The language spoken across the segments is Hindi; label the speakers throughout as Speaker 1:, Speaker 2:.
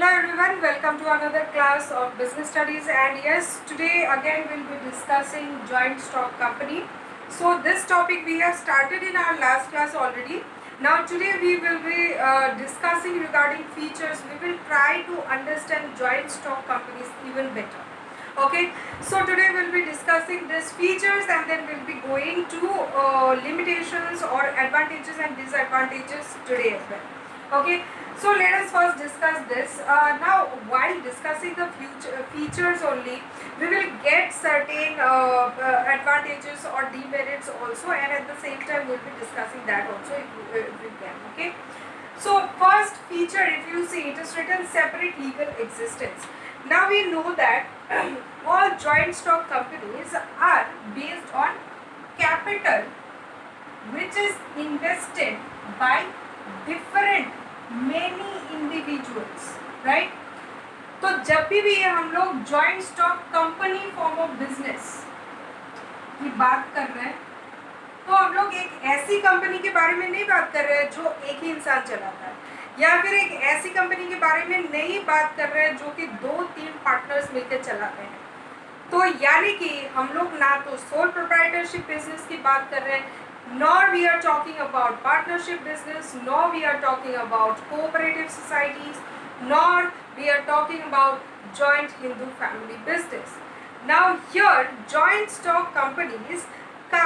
Speaker 1: Hello everyone, welcome to another class of business studies, and yes, today again we'll be discussing joint stock company. So this topic we have started in our last class already. Now today we will be discussing regarding features. We will try to understand joint stock companies even better. Okay, so today we'll be discussing these features and then we'll be going to limitations or advantages and disadvantages today as well. Okay, so let us first discuss this. Now, while discussing the features only, we will get certain advantages or demerits also, and at the same time we'll be discussing that also if we can. Okay. So first feature, if you see, it is written separate legal existence. Now we know that all joint stock companies are based on capital which is invested by different many individuals, right? तो जब भी हम लोग joint stock company form of business की बात कर रहे हैं तो हम लोग एक ऐसी कंपनी के बारे में नहीं बात कर रहे हैं जो एक ही इंसान चलाता है, या फिर एक ऐसी कंपनी के बारे में नहीं बात कर रहे हैं जो कि 2-3 पार्टनर्स मिलकर चलाते हैं. तो यानी कि हम लोग ना तो सोल प्रोप्राइटरशिप बिजनेस की बात कर रहे हैं, nor we are talking about partnership business, nor we are talking about cooperative societies, nor we are talking about joint Hindu family business. Now here joint stock companies का,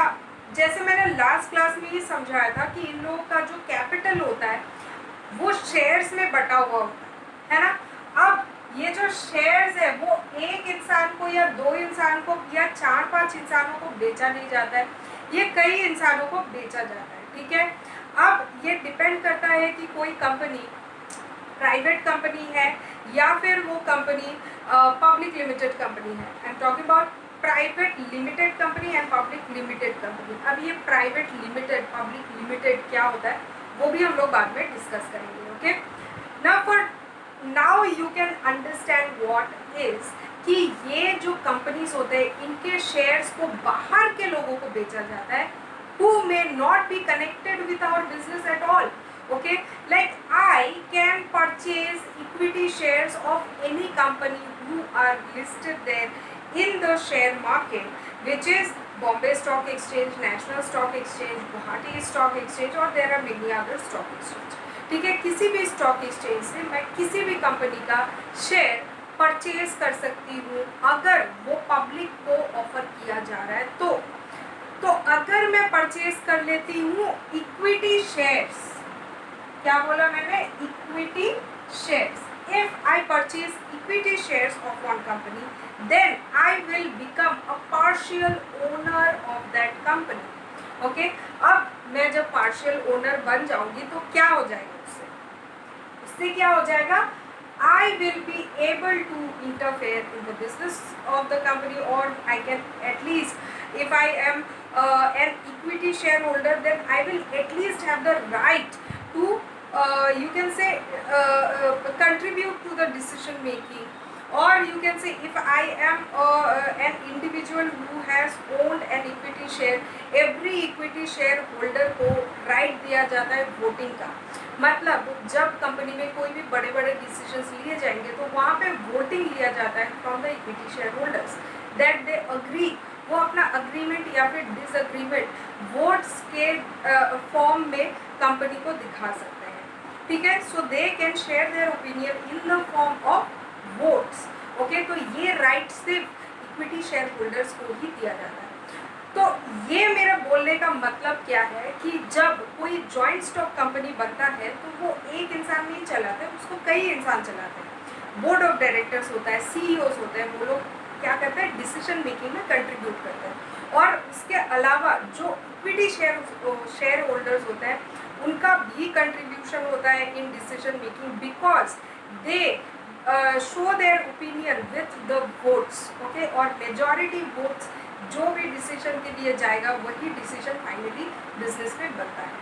Speaker 1: जैसे मैंने लास्ट क्लास में ही समझाया था कि इन लोगों का जो कैपिटल होता है वो शेयर्स में बटा हुआ होता है ना. अब ये जो शेयर्स है वो एक इंसान को या 2 इंसान को या 4-5 इंसानों को बेचा नहीं जाता है, ये कई इंसानों को बेचा जाता है. ठीक है, अब ये डिपेंड करता है कि कोई कंपनी प्राइवेट कंपनी है या फिर वो कंपनी पब्लिक लिमिटेड कंपनी है. I am talking about private limited company and public limited company. अब ये प्राइवेट लिमिटेड पब्लिक लिमिटेड क्या होता है वो भी हम लोग बाद में डिस्कस करेंगे. Okay, now you can understand what is कि ये जो कंपनीज होते हैं इनके शेयर्स को बाहर के लोगों को बेचा जाता है who may not be connected with our business at all. Okay, like I can purchase equity shares of any company who are listed there in the share market, which is Bombay Stock Exchange, National Stock Exchange, Guwahati Stock Exchange, और there are many other stock exchange. ठीक है, किसी भी स्टॉक एक्सचेंज से मैं किसी भी कंपनी का शेयर परचेज कर सकती हूँ अगर वो पब्लिक को ऑफर किया जा रहा है. तो अगर मैं परचेज कर लेती हूँ इक्विटी शेयर्स, क्या बोला मैंने, equity shares. If I purchase equity shares of one company then I will become a partial owner of that company. Okay, अब मैं जब पार्शियल ओनर बन जाऊंगी तो क्या हो जाएगा, उससे क्या हो जाएगा, I will be able to interfere in the business of the company, or I can at least, if I am an equity shareholder, then I will at least have the right to you can say contribute to the decision making. Or you can say if I am an individual who has owned an equity share, every equity shareholder को right दिया जाता है वोटिंग का. मतलब जब कंपनी में कोई भी बड़े बड़े डिसीजंस लिए जाएंगे तो वहाँ पे वोटिंग लिया जाता है from the equity share holders that they agree. वो अपना अग्रीमेंट या फिर डिसअग्रीमेंट वोट्स के फॉर्म में कंपनी को दिखा सकते हैं. ठीक है, so they can share their opinion in the form of votes. Okay, तो ये राइट सिर्फ इक्विटी शेयर होल्डर्स को ही दिया जाता है. तो ये मेरा बोलने का मतलब क्या है कि जब कोई जॉइंट स्टॉक कंपनी बनता है तो वो एक इंसान नहीं चलाता है, उसको कई इंसान चलाते हैं. बोर्ड ऑफ डायरेक्टर्स होता है, सीईओस होते हैं, वो लोग क्या करते हैं, डिसीजन मेकिंग में कंट्रीब्यूट करते हैं. और उसके अलावा जो इक्विटी शेयर होल्डर्स होते हैं उनका भी कंट्रीब्यूशन होता है in decision making, because they show their opinion with the votes. Okay, और मेजॉरिटी वोट्स जो भी डिसीजन के लिए जाएगा वही डिसीजन फाइनली बिजनेस में बनता है.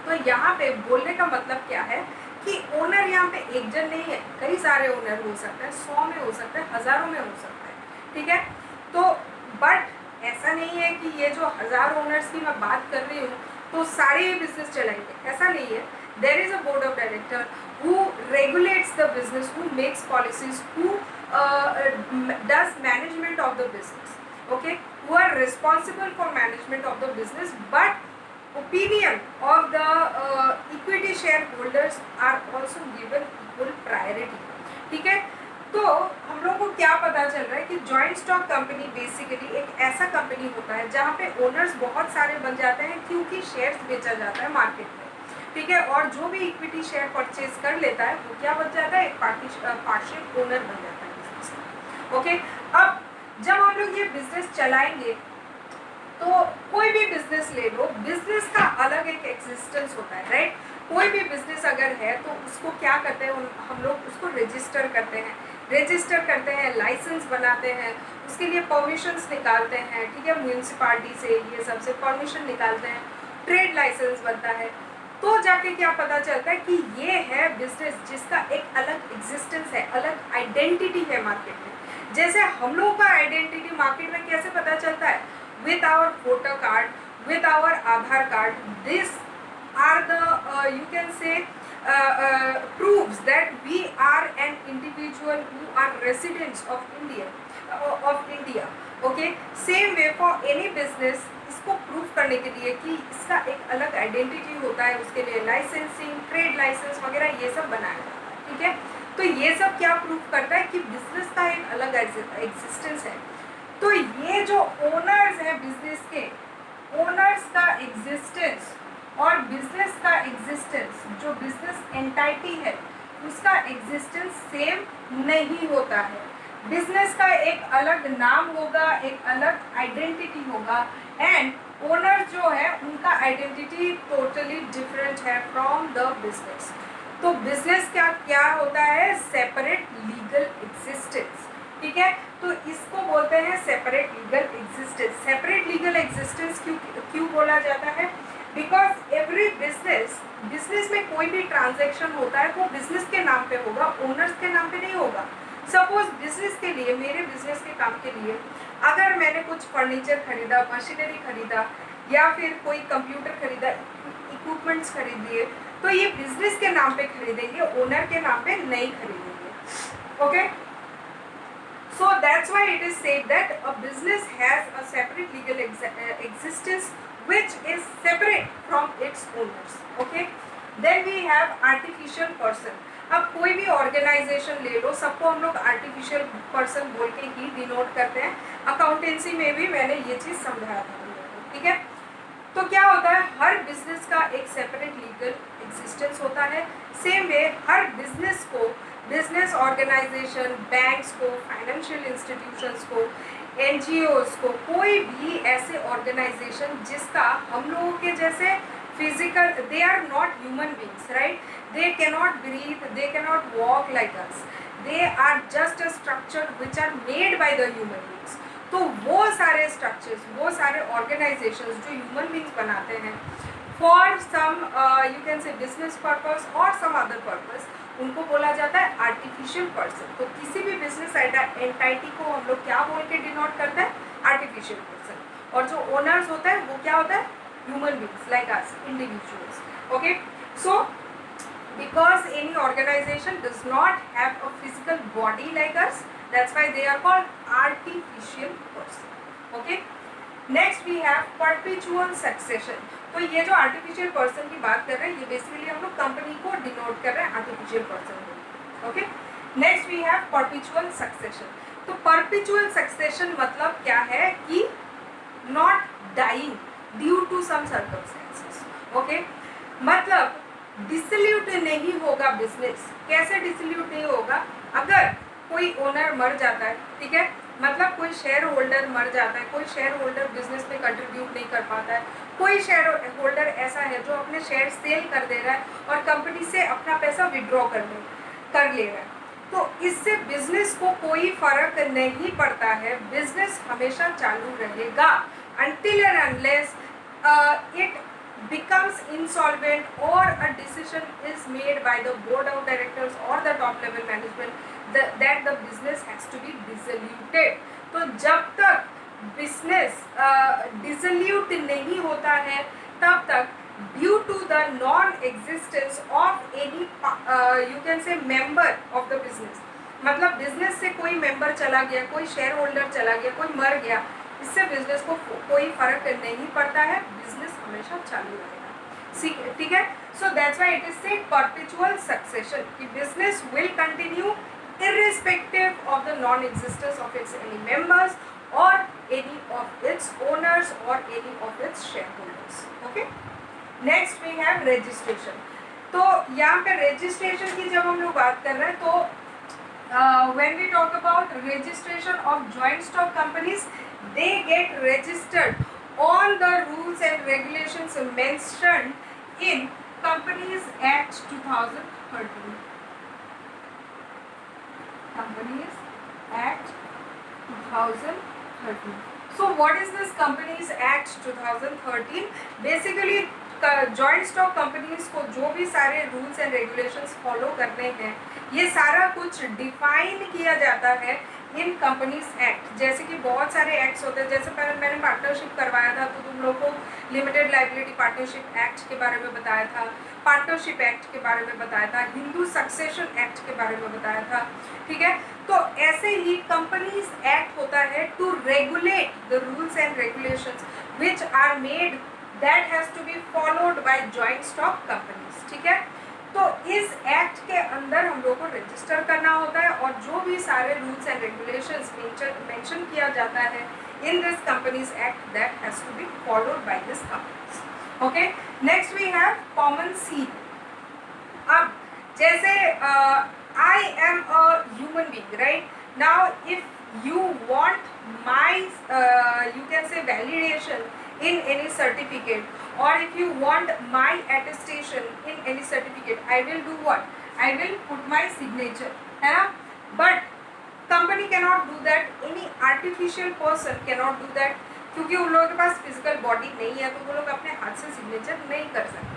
Speaker 1: तो यहाँ पे बोलने का मतलब क्या है कि ओनर यहाँ पे एक जन नहीं है, कई सारे ओनर हो सकते हैं, 100 में हो सकता है, हज़ारों में हो सकता है. ठीक है, तो बट ऐसा नहीं है कि ये जो 1000 ओनर्स की मैं बात कर रही हूँ तो सारे बिजनेस चलाएंगे, ऐसा नहीं है. there is a board of director who regulates the business, who makes policies, who does management of the business, okay, who are responsible for management of the business, but opinion of the equity shareholders are also given equal priority. ठीक है, तो हम लोग को क्या पता चल रहा है कि जॉइंट स्टॉक कंपनी बेसिकली एक ऐसा कंपनी होता है जहाँ पे ओनर्स बहुत सारे बन जाते हैं क्योंकि शेयर्स बेचा जाता है मार्केट में, ठीक है, और जो भी इक्विटी शेयर परचेज कर लेता है वो क्या बन जाता है, एक पार्शियल ओनर बन जाता है बिजनेस का, ओके। अब जब हम लोग ये बिजनेस चलाएंगे तो कोई भी बिजनेस ले लो, बिजनेस का अलग एक एग्जिस्टेंस होता है, राइट। कोई भी बिजनेस अगर है तो उसको क्या करते हैं, हम लोग उसको रजिस्टर करते हैं, लाइसेंस बनाते हैं, उसके लिए परमिशंस निकालते हैं, ठीक है, म्यूनिसिपालिटी से ये सबसे परमिशन निकालते हैं, ट्रेड लाइसेंस बनता है, तो जाके क्या पता चलता है कि ये है बिजनेस जिसका एक अलग एग्जिस्टेंस है, अलग आइडेंटिटी है मार्केट में। जैसे हम लोगों का आइडेंटिटी मार्केट में कैसे पता चलता है, with our voter card, with our Aadhaar card. This are the you can say proves that we are an individual who are residents of India. Okay, same way for any business, इसको प्रूव करने के लिए कि इसका एक अलग आइडेंटिटी होता है, उसके लिए लाइसेंसिंग, ट्रेड लाइसेंस वगैरह ये सब बनाया जाता है, ठीक है। तो ये सब क्या प्रूव करता है कि बिजनेस का एक अलग एग्जिस्टेंस है। तो ये जो ओनर्स हैं बिजनेस के, ओनर्स का एग्जिस्टेंस और बिजनेस का एग्जिस्टेंस, जो बिजनेस एंटाइटी है उसका एग्जिस्टेंस सेम नहीं होता है। बिजनेस का एक अलग नाम होगा, एक अलग आइडेंटिटी होगा, एंड ओनर जो है उनका आइडेंटिटी टोटली डिफरेंट है फ्रॉम द बिजनेस। तो बिजनेस क्या होता है, सेपरेट लीगल एग्जिस्टेंस, ठीक है। तो इसको बोलते हैं separate legal existence. Separate legal existence क्यों बोला जाता है, बिकॉज एवरी बिजनेस में कोई भी ट्रांजैक्शन होता है वो बिजनेस के नाम पे होगा, ओनर्स के नाम पे नहीं होगा। सपोज बिजनेस के लिए, मेरे बिजनेस के काम के लिए अगर मैंने कुछ फर्नीचर खरीदा, मशीनरी खरीदा, या फिर कोई कंप्यूटर खरीदा, इक्विपमेंट्स खरीद लिए, तो ये बिजनेस के नाम पे खरीदेंगे, ओनर के नाम पे नहीं खरीदेंगे, okay. So that's why it is said that a business has a separate legal existence which is separate from its owners. Okay. Then we have artificial person. अब कोई भी ऑर्गेनाइजेशन ले लो, सबको हम लोग आर्टिफिशियल पर्सन बोल के ही डिनोट करते हैं। अकाउंटेंसी में भी मैंने ये चीज़ समझाया था, ठीक है। तो क्या होता है, हर बिजनेस का एक सेपरेट लीगल एग्जिस्टेंस होता है। सेम वे हर बिजनेस को, बिजनेस ऑर्गेनाइजेशन, बैंक्स को, फाइनेंशियल इंस्टीट्यूशंस को, एनजीओज को, कोई भी ऐसे ऑर्गेनाइजेशन जिसका हम लोगों के जैसे physical, they are not human beings, right, they cannot breathe, they cannot walk like us, they are just a structure which are made by the human beings. तो वो सारे स्ट्रक्चर्स, वो सारे ऑर्गेनाइजेशंस जो ह्यूमन बींग्स बनाते हैं for some you can say business purpose और सम अदर पर्पस, उनको बोला जाता है आर्टिफिशियल पर्सन। तो किसी भी बिजनेस एंटाइटी को हम लोग क्या बोल के डिनोट करते हैं, आर्टिफिशियल पर्सन। और जो ओनर्स होता है वो क्या होता है, human beings like us, individuals, okay. So because any organisation does not have a physical body like us, that's why they are called artificial person, okay. Next we have perpetual succession. तो ये जो आर्टिफिशियल पर्सन की बात कर रहे हैं, ये बेसिकली हम लोग कंपनी को डिनोट कर रहे हैं artificial person, okay. Next we have perpetual succession. तो परपेचुअल सक्सेशन मतलब क्या है कि not dying due to some circumstances, okay. मतलब डिसल्यूट नहीं होगा बिजनेस। कैसे डिसल्यूट नहीं होगा, अगर कोई ओनर मर जाता है, ठीक है, मतलब कोई शेयर होल्डर मर जाता है, कोई शेयर होल्डर बिजनेस में कंट्रीब्यूट नहीं कर पाता है, कोई शेयर होल्डर ऐसा है जो अपने शेयर सेल कर दे रहा है और कंपनी से अपना पैसा विड्रॉ कर ले रहा है, तो इससे बिजनेस को कोई फर्क नहीं पड़ता है। बिजनेस हमेशा चालू रहेगा until and unless it becomes insolvent or a decision is made by the board of directors or the top level management that the business has to be dissoluted. तो जब तक बिजनेस डिसल्यूट नहीं होता है तब तक due to the non existence of any you can say member of the business. मतलब बिजनेस से कोई मेंबर चला गया, कोई शेयर होल्डर चला गया, कोई मर गया, इससे बिजनेस को कोई फर्क नहीं पड़ता है, बिजनेस हमेशा चालू रहेगा। ठीक है, so that's why it is से परपेचुअल सक्सेशन कि business will continue irrespective of the non-existence of its any members or any of its owners or any of its shareholders. Okay, next we have registration। तो यहाँ पे registration की जब हम लोग बात कर रहे हैं तो when we talk about registration of joint stock companies, they get registered on the rules and regulations mentioned in Companies Act 2013। Companies Act 2013। So what is this Companies Act 2013? Basically joint stock companies को जो भी सारे रूल्स एंड रेगुलेशंस फॉलो करने हैं, ये सारा कुछ डिफाइन किया जाता है इन कंपनीज एक्ट। जैसे कि बहुत सारे एक्ट्स होते हैं, जैसे मैंने पार्टनरशिप करवाया था तो तुम लोग को लिमिटेड लाइबिलिटी पार्टनरशिप एक्ट के बारे में बताया था, पार्टनरशिप एक्ट के बारे में बताया था, हिंदू सक्सेशन एक्ट के बारे में बताया था। ठीक है, तो ऐसे ही कंपनीज एक्ट होता है to regulate the rules and regulations which are made that has to be followed by joint stock companies। ठीक है, तो इस एक्ट के अंदर हम लोग को रजिस्टर करना होता है और जो भी सारे रूल्स एंड रेगुलेशंस मेंशन किया जाता है in this companies act that has to be followed by this companies. Okay, next we have common seal. अब जैसे I am a human being, right? Now if you want my you can say validation in any certificate, or if you want my attestation in any certificate, I will do what? I will put my signature, है ना? But company cannot do that, any artificial person cannot do that, क्योंकि उन लोगों के पास फिजिकल बॉडी नहीं है, तो वो लोग अपने हाथ से सिग्नेचर नहीं कर सकते।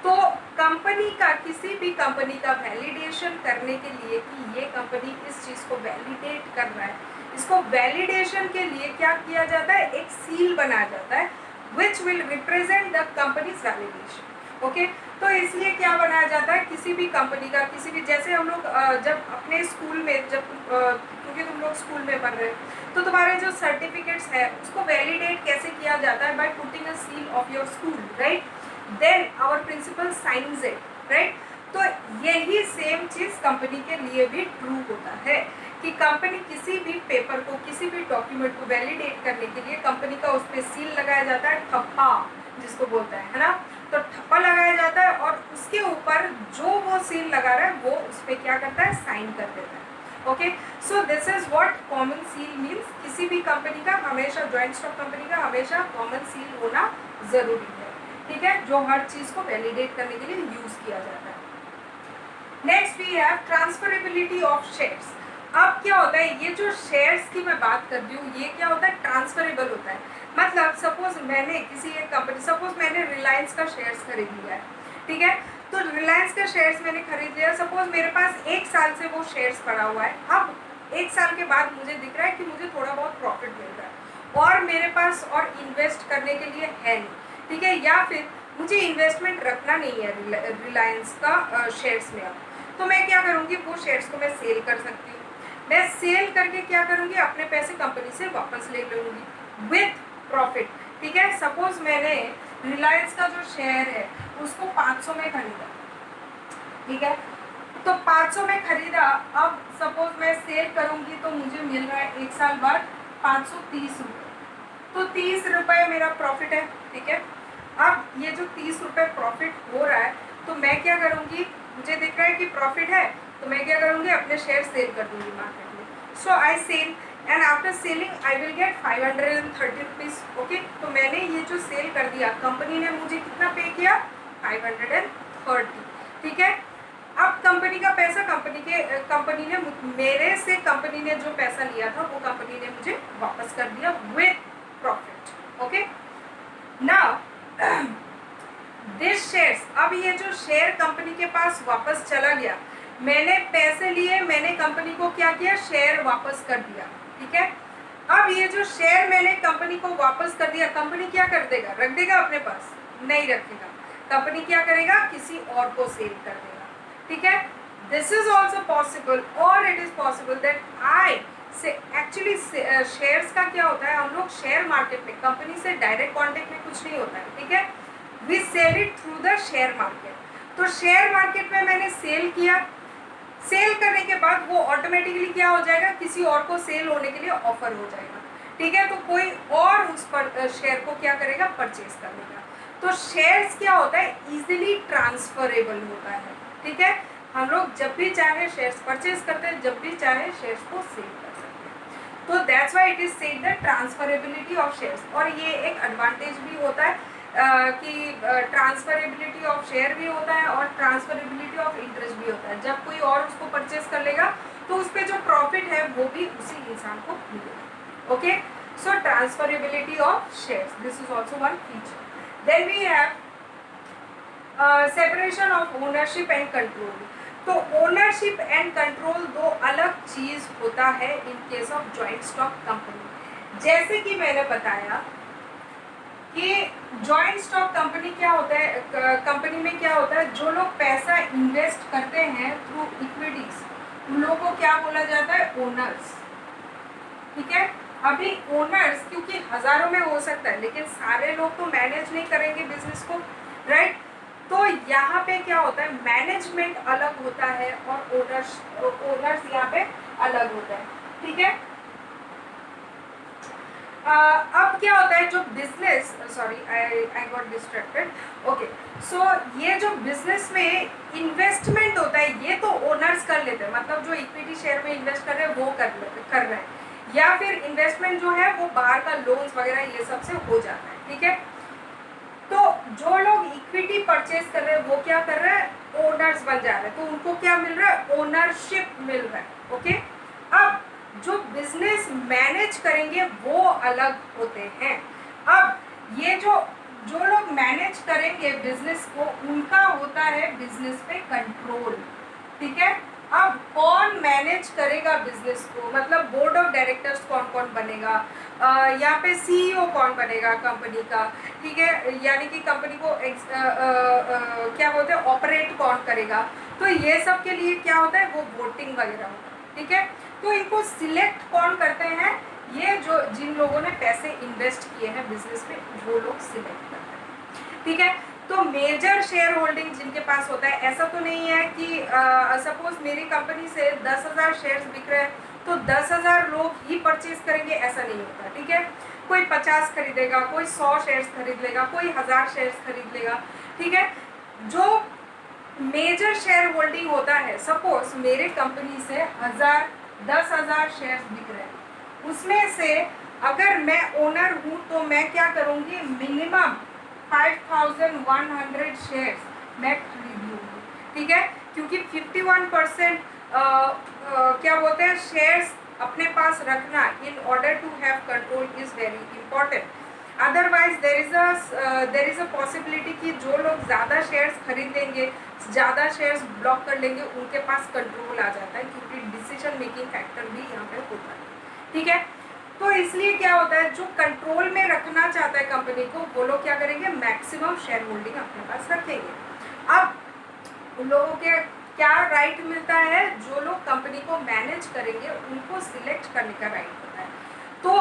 Speaker 1: तो कंपनी का, किसी भी कंपनी का वैलिडेशन करने के लिए कि ये कंपनी इस चीज़ को वैलिडेट कर रहा है, इसको वैलिडेशन के लिए क्या किया जाता है? एक सील बनाया जाता है which will represent the companies validation. Okay, तो इसलिए क्या बनाया जाता है? किसी भी कंपनी का, किसी भी, जैसे हम लोग जब अपने स्कूल में, जब क्योंकि तुम लोग स्कूल में पढ़ रहे हो, तो तुम्हारे जो सर्टिफिकेट्स है उसको वैलिडेट कैसे किया जाता है? By putting a seal of your school, right? Then our principal signs it, right? तो यही सेम चीज़ कंपनी के लिए भी ट्रू होता है कि कंपनी किसी भी पेपर को, किसी भी डॉक्यूमेंट को वैलिडेट करने के लिए कंपनी का उस पर सील लगाया जाता है, ठप्पा जिसको बोलते हैं, है ना? तो ठप्पा लगाया जाता है और उसके ऊपर जो वो सील लगा रहा है वो उस पर क्या करता है? साइन कर देता है। Okay, so this is what common seal means. किसी भी कंपनी का हमेशा, जॉइंट स्टॉक कंपनी का हमेशा कॉमन सील होना जरूरी है। ठीक है, जो हर चीज़ को वैलिडेट करने के लिए यूज किया जाता है। Next we have transferability of shares. अब क्या होता है, ये जो शेयर्स की मैं बात कर रही हूँ, ये क्या होता है? ट्रांसफरेबल होता है। मतलब सपोज मैंने किसी एक कंपनी, सपोज मैंने रिलायंस का शेयर्स खरीद लिया है, ठीक है? तो रिलायंस का शेयर्स मैंने खरीद लिया, सपोज मेरे पास 1 साल से वो शेयर्स पड़ा हुआ है। अब 1 साल के बाद मुझे दिख रहा है कि मुझे थोड़ा बहुत प्रॉफिट मिल रहा है और मेरे पास और इन्वेस्ट करने के लिए है नहीं, ठीक है? या फिर मुझे इन्वेस्टमेंट रखना नहीं है रिलायंस का शेयर्स में। अब तो मैं क्या करूँगी? वो शेयर्स को मैं सेल कर सकती हूँ। मैं सेल करके क्या करूँगी? अपने पैसे कंपनी से वापस ले लूँगी विथ प्रॉफिट। ठीक है, सपोज मैंने रिलायंस का जो शेयर है उसको 500 में खरीदा, ठीक है? तो 500 में खरीदा, अब सपोज मैं सेल करूँगी तो मुझे मिल रहा है 1 साल बाद 530 रुपये, तो 30 रुपये मेरा प्रॉफिट है, ठीक है? अब ये जो 30 रुपये प्रॉफिट हो रहा है, तो मैं क्या करूँगी? मुझे दिख रहा है कि प्रॉफिट है, तो मैं क्या करूँगी? अपने शेयर सेल कर दूँगी मार्केट में। So I sell and after selling I will get 530 rupees. Okay, तो मैंने ये जो सेल कर दिया, कंपनी ने मुझे कितना पे किया? 530, ठीक है? अब कंपनी का पैसा, कंपनी ने मेरे से, कंपनी ने जो पैसा लिया था वो कंपनी ने मुझे वापस कर दिया with profit. Okay, now this shares, अब ये जो शेयर कंपनी के पास वापस चला गया, मैंने पैसे लिए, मैंने कंपनी को क्या किया? शेयर वापस कर दिया, ठीक है? अब ये जो शेयर मैंने कंपनी को वापस कर दिया, कंपनी क्या कर देगा? रख देगा अपने पास? नहीं रखेगा। कंपनी क्या करेगा, किसी और को सेल कर देगा, ठीक है। दिस इज ऑल्सो पॉसिबल, और it is possible that I say actually shares का क्या होता है, हम लोग शेयर मार्केट में कंपनी से डायरेक्ट कॉन्टेक्ट में कुछ नहीं होता है, ठीक है। We sell it through the share market. तो शेयर मार्केट में मैंने सेल किया, सेल करने के बाद वो ऑटोमेटिकली क्या हो जाएगा, किसी और को सेल होने के लिए ऑफर हो जाएगा, ठीक है। तो कोई और उस पर शेयर को क्या करेगा, परचेज कर लेगा। तो शेयर्स क्या होता है, इजीली ट्रांसफरेबल होता है, ठीक है। हम लोग जब भी चाहे शेयर्स परचेज करते हैं, जब भी चाहे शेयर्स को सेल कर सकते हैं। तो that's why it is said the transferability of shares. और ये एक एडवांटेज भी होता है कि ट्रांसफरेबिलिटी ऑफ शेयर भी होता है और ट्रांसफरेबिलिटी ऑफ इंटरेस्ट भी होता है। जब कोई और उसको परचेज कर लेगा तो उस पर जो प्रॉफिट है वो भी उसी इंसान को मिलेगा, okay. So transferability of shares, this is also one feature. Then we have separation of ownership and control. तो ओनरशिप एंड कंट्रोल दो अलग चीज होता है in case of joint stock company. जैसे कि मैंने बताया कि जॉइंट स्टॉक कंपनी क्या होता है, कंपनी में क्या होता है, जो लोग पैसा इन्वेस्ट करते हैं थ्रू इक्विटीज, उन लोगों को क्या बोला जाता है, ओनर्स, ठीक है। अभी ओनर्स क्योंकि हजारों में हो सकता है, लेकिन सारे लोग तो मैनेज नहीं करेंगे बिजनेस को, राइट। तो यहाँ पे क्या होता है, मैनेजमेंट अलग होता है और ओनर्स यहाँ पे अलग होता है, ठीक है। अब क्या होता है, जो business, sorry I got distracted, okay. So ये जो बिजनेस में इन्वेस्टमेंट होता है ये तो ओनर्स कर लेते हैं, मतलब जो इक्विटी शेयर में इन्वेस्ट कर रहे हैं वो कर रहे हैं, या फिर इन्वेस्टमेंट जो है वो बाहर का लोन्स वगैरह ये सब से हो जाता है, ठीक है। तो जो लोग इक्विटी परचेज कर रहे हैं वो क्या कर रहे हैं, ओनर्स बन जा रहे हैं, तो उनको क्या मिल रहा है, ओनरशिप मिल रहा है, ओके। अब जो बिजनेस मैनेज करेंगे वो अलग होते हैं। अब ये जो लोग मैनेज करेंगे बिजनेस को, उनका होता है बिजनेस पे कंट्रोल, ठीक है। अब कौन मैनेज करेगा बिजनेस को, मतलब बोर्ड ऑफ डायरेक्टर्स कौन कौन बनेगा, यहाँ पे सीईओ कौन बनेगा कंपनी का, ठीक है, यानी कि कंपनी को क्या बोलते हैं, ऑपरेट कौन करेगा। तो ये सब के लिए क्या होता है, वो वोटिंग वगैरह होता है, ठीक है। तो इनको सिलेक्ट कौन करते हैं, ये जो जिन लोगों ने पैसे इन्वेस्ट किए हैं बिजनेस में वो लोग सिलेक्ट करते हैं, ठीक है। तो मेजर शेयर होल्डिंग जिनके पास होता है, ऐसा तो नहीं है कि सपोज मेरी कंपनी से 10,000 शेयर्स बिक रहे हैं तो 10,000 लोग ही परचेज करेंगे, ऐसा नहीं होता, ठीक है। कोई 50 खरीदेगा, कोई 100 शेयर्स खरीद लेगा, कोई 1000 शेयर्स खरीद लेगा, ठीक है। जो मेजर शेयर होल्डिंग होता है, सपोज मेरे कंपनी से 10,000 शेयर्स बिक रहे हैं, उसमें से अगर मैं ओनर हूँ तो मैं क्या करूँगी, मिनिमम 5,100 शेयर्स मैं खरीद लूँगी, ठीक है। क्योंकि 51% क्या बोलते हैं, शेयर्स अपने पास रखना in order to have control is very important. Otherwise there is a possibility कि जो लोग ज़्यादा शेयर्स खरीद लेंगे, ज़्यादा शेयर्स ब्लॉक कर लेंगे, उनके पास कंट्रोल आ जाता है, क्योंकि डिसीजन मेकिंग फैक्टर भी यहाँ पे होता है, ठीक है। तो इसलिए क्या होता है, जो कंट्रोल में रखना चाहता है कंपनी को, वो लोग क्या करेंगे, मैक्सिमम शेयर होल्डिंग अपने पास रखेंगे। अब उन लोगों के क्या राइट मिलता है, जो लोग कंपनी को मैनेज करेंगे उनको सिलेक्ट करने का राइट होता है। तो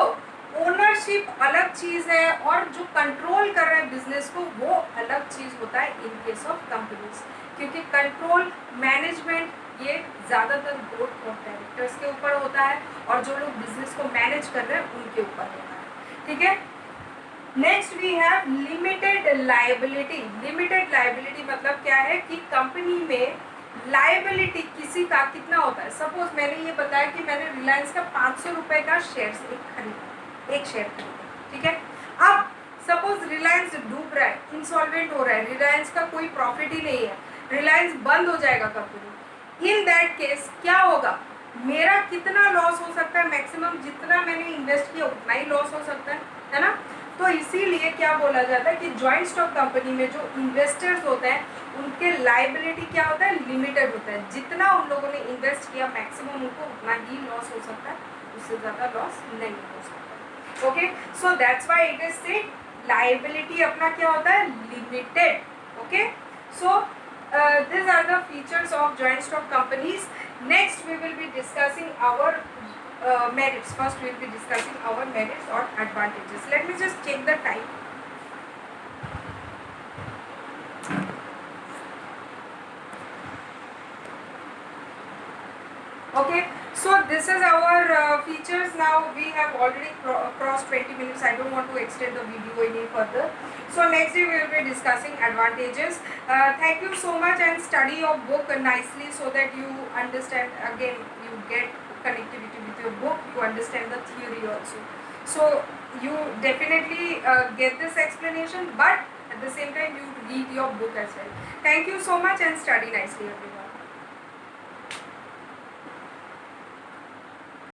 Speaker 1: ओनरशिप अलग चीज़ है और जो कंट्रोल कर रहे हैं बिजनेस को वो अलग चीज़ होता है इन केस ऑफ कंपनीज, क्योंकि कंट्रोल मैनेजमेंट ये ज़्यादातर बोर्ड ऑफ डायरेक्टर्स के ऊपर होता है और जो लोग बिजनेस को मैनेज कर रहे हैं उनके ऊपर होता है, ठीक है। Next we have limited liability. Limited liability मतलब क्या है कि कंपनी में लायबिलिटी किसी का कितना होता है। सपोज मैंने ये बताया कि मैंने रिलायंस का 500 रुपये का शेयर खरीदा, एक शेयर खरीदा, ठीक है। अब सपोज रिलायंस डूब रहा है, इंसॉल्वेंट हो रहा है, रिलायंस का कोई प्रॉफिट ही नहीं है, रिलायंस बंद हो जाएगा कंपनी। इन दैट केस क्या होगा, मेरा कितना लॉस हो सकता है, मैक्सिमम जितना मैंने इन्वेस्ट किया उतना ही लॉस हो सकता है ना। तो इसीलिए क्या बोला जाता है कि जॉइंट स्टॉक कंपनी में जो इन्वेस्टर्स होते हैं उनके लायबिलिटी क्या होता है, लिमिटेड होता है। जितना उन लोगों ने इन्वेस्ट किया मैक्सिमम उनको उतना ही लॉस हो सकता है, उससे ज़्यादा लॉस नहीं हो सकता, okay. So that's why it is said liability अपना क्या होता है, limited Okay, so these are the features of joint stock companies. Next we will be discussing our merits. First we will be discussing our merits or advantages. Let me just check the time. Okay, so this is our features. Now we have already crossed 20 minutes. I don't want to extend the video any further. So next we will be discussing advantages. Thank you so much, and study your book nicely so that you understand. Again, you get connectivity with your book. You understand the theory also. So you definitely get this explanation, but at the same time you read your book as well. Thank you so much, and study nicely, everyone.